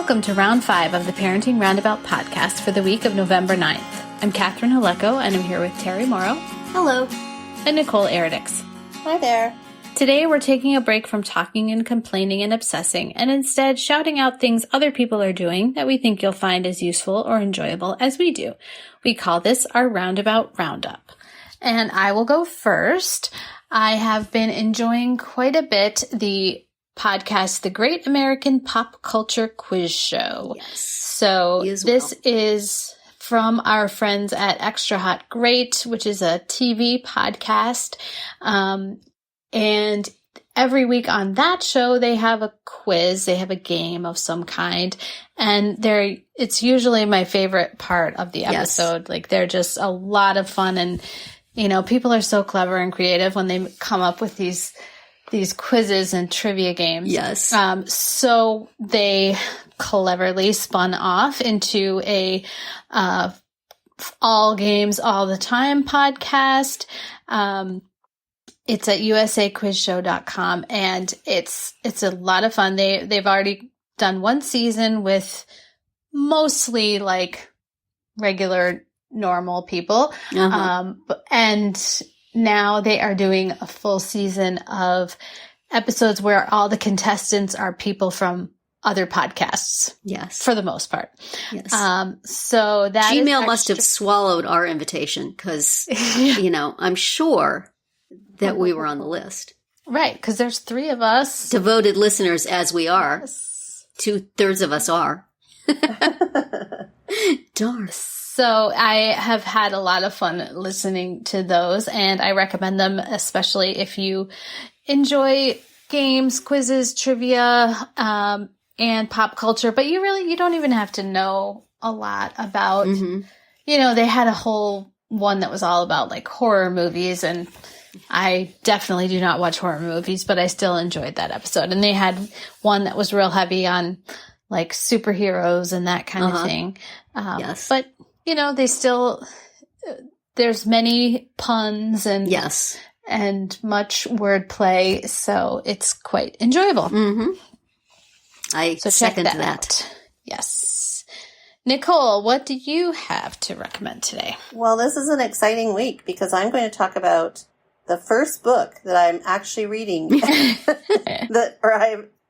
Welcome to Round 5 of the Parenting Roundabout podcast for the week of November 9th. I'm Catherine Haleko, and I'm here with Terry Morrow. Hello. And Nicole Eridix. Hi there. Today we're taking a break from talking and complaining and obsessing, and instead shouting out things other people are doing that we think you'll find as useful or enjoyable as we do. We call this our Roundabout Roundup. And I will go first. I have been enjoying quite a bit the podcast, The Great American Pop Culture Quiz Show. Yes. So this is from our friends at Extra Hot Great, which is a TV podcast. And every week on that show, they have a quiz. They have a game of some kind. And it's usually my favorite part of the episode. Yes. Like, they're just a lot of fun. And, you know, people are so clever and creative when they come up with these quizzes and trivia games. Yes. So they cleverly spun off into a all games all the time podcast. It's at usaquizshow.com, and it's a lot of fun. They've already done one season with mostly like regular normal people. And now they are doing a full season of episodes where all the contestants are people from other podcasts. Yes. For the most part. Yes. So that Gmail must have swallowed our invitation because, you know, I'm sure that we were on the list. Right. Because there's 3 of us. Devoted listeners as we are. Yes. 2/3 of us are. Darn. So I have had a lot of fun listening to those, and I recommend them, especially if you enjoy games, quizzes, trivia, and pop culture. But you don't even have to know a lot about, you know, they had a whole one that was all about like horror movies, and I definitely do not watch horror movies, but I still enjoyed that episode. And they had one that was real heavy on like superheroes and that kind of thing. Yes. But you know, there's many puns and and much wordplay, so it's quite enjoyable. I second that. Yes. Nicole, what do you have to recommend today? Well, this is an exciting week because I'm going to talk about the first book that I'm actually reading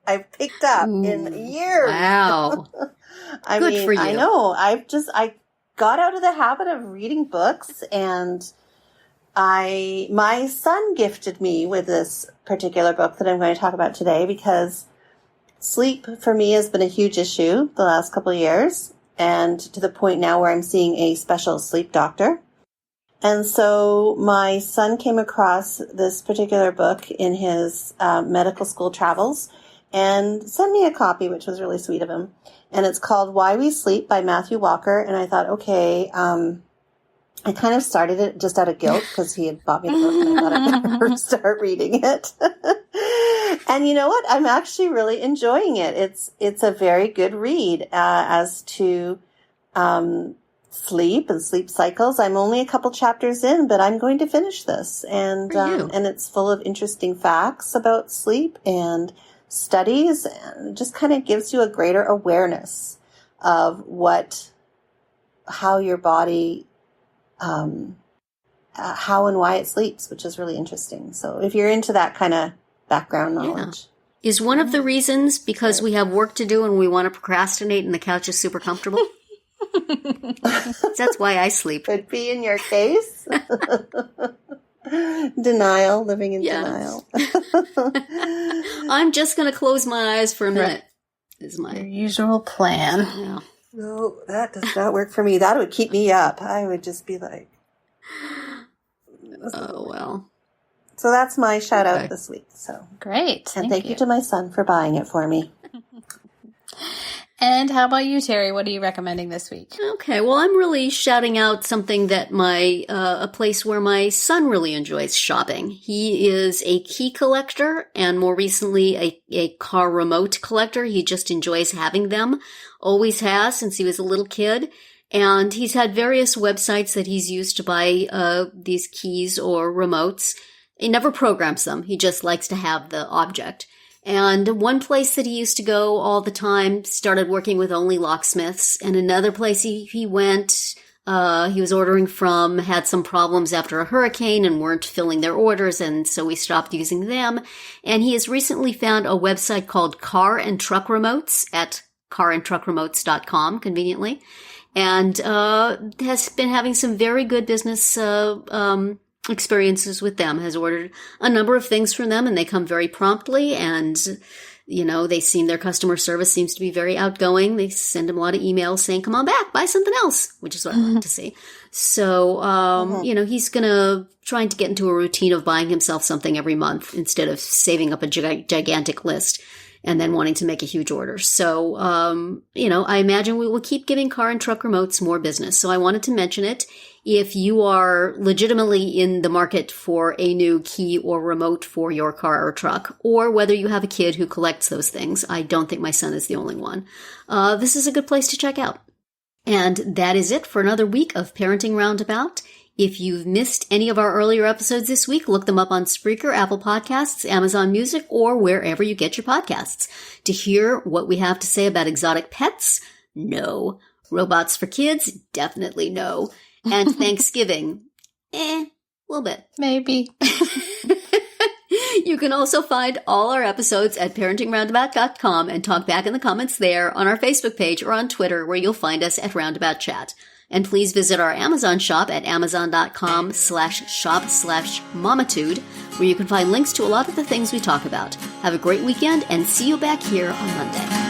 I've picked up in years. Wow. Good for you. I know. I got out of the habit of reading books, and my son gifted me with this particular book that I'm going to talk about today because sleep for me has been a huge issue the last couple of years, and to the point now where I'm seeing a special sleep doctor. And so my son came across this particular book in his medical school travels and sent me a copy, which was really sweet of him. And it's called Why We Sleep by Matthew Walker. And I thought, okay, I kind of started it just out of guilt because he had bought me the book and I thought I'd never start reading it. And you know what? I'm actually really enjoying it. It's a very good read as to sleep and sleep cycles. I'm only a couple chapters in, but I'm going to finish this. And it's full of interesting facts about sleep and studies, and just kind of gives you a greater awareness of how your body, how and why it sleeps, which is really interesting. So if you're into that kind of background knowledge. Is one of the reasons because we have work to do and we want to procrastinate and the couch is super comfortable? That's why I sleep. Could be in your case. Denial, living in denial. I'm just going to close my eyes for a minute. Is my your usual plan. Yeah. No, that does not work for me. That would keep me up. I would just be like, oh well. So that's my shout out this week. So great, and thank you to my son for buying it for me. And how about you, Terry? What are you recommending this week? Okay, well, I'm really shouting out something that a place where my son really enjoys shopping. He is a key collector and more recently a car remote collector. He just enjoys having them. Always has since he was a little kid. And he's had various websites that he's used to buy these keys or remotes. He never programs them. He just likes to have the object. And one place that he used to go all the time started working with only locksmiths. And another place he went, he was ordering from, had some problems after a hurricane and weren't filling their orders. And so we stopped using them. And he has recently found a website called Car and Truck Remotes at carandtruckremotes.com, conveniently. And has been having some very good business experiences with them, has ordered a number of things from them, and they come very promptly, and they seem, their customer service seems to be very outgoing. They send him a lot of emails saying, come on back, buy something else, which is what I like to see. So, he's trying to get into a routine of buying himself something every month instead of saving up a gigantic list and then wanting to make a huge order. So, I imagine we will keep giving Car and Truck Remotes more business. So I wanted to mention it. If you are legitimately in the market for a new key or remote for your car or truck, or whether you have a kid who collects those things, I don't think my son is the only one, this is a good place to check out. And that is it for another week of Parenting Roundabout. If you've missed any of our earlier episodes this week, look them up on Spreaker, Apple Podcasts, Amazon Music, or wherever you get your podcasts. To hear what we have to say about exotic pets? No. Robots for kids? Definitely no. And Thanksgiving? A little bit. Maybe. You can also find all our episodes at parentingroundabout.com and talk back in the comments there, on our Facebook page, or on Twitter, where you'll find us at Roundabout Chat. And please visit our Amazon shop at amazon.com/shop/momitude, where you can find links to a lot of the things we talk about. Have a great weekend and see you back here on Monday.